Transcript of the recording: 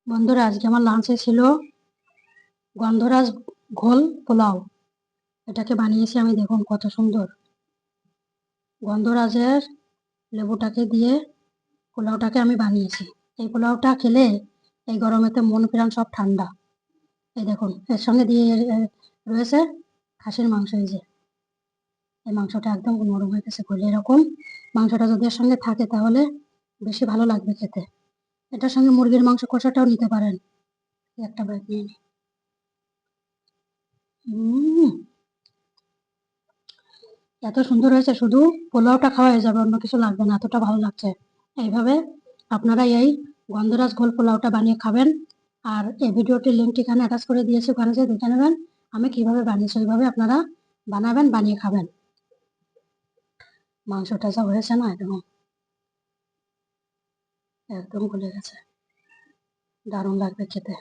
বন্ধুরা, আজকে আমার লাঞ্চে ছিল গন্ধরাজ ঘোল পোলাও। এটাকে বানিয়েছি আমি, দেখুন কত সুন্দর। গন্ধরাজের লেবুটাকে দিয়ে পোলাওটাকে আমি বানিয়েছি। এই পোলাওটা খেলে এই গরমেতে মন প্রাণ সব ঠান্ডা। এই দেখুন, এর সঙ্গে দিয়ে রয়েছে খাসির মাংস। এই যে এই মাংসটা একদম নরম হয়ে গেছে ঘুলে, এরকম মাংসটা যদি এর সঙ্গে থাকে তাহলে বেশি ভালো লাগবে খেতে। এটার সঙ্গে মুরগির মাংস কষাটাও নিতে পারেন। একটা বাইট নিয়ে নিই। এত সুন্দর হয়েছে, শুধু পোলাওটা খাওয়া হয়ে যাবে, অন্য কিছু লাগবে না, এতটা ভালো লাগছে। এইভাবে আপনারা এই গন্ধরাজ ঘোল পোলাওটা বানিয়ে খাবেন। আর এই ভিডিওটির লিঙ্কটি এখানে অ্যাটাচ করে দিয়েছি, ওখানে যে দেখে নেবেন আমি কিভাবে বানিয়েছি। ওইভাবে আপনারা বানাবেন, বানিয়ে খাবেন। মাংসটা যা হয়েছে না, একদম একদম গলে গেছে, দারুণ লাগবে খেতে।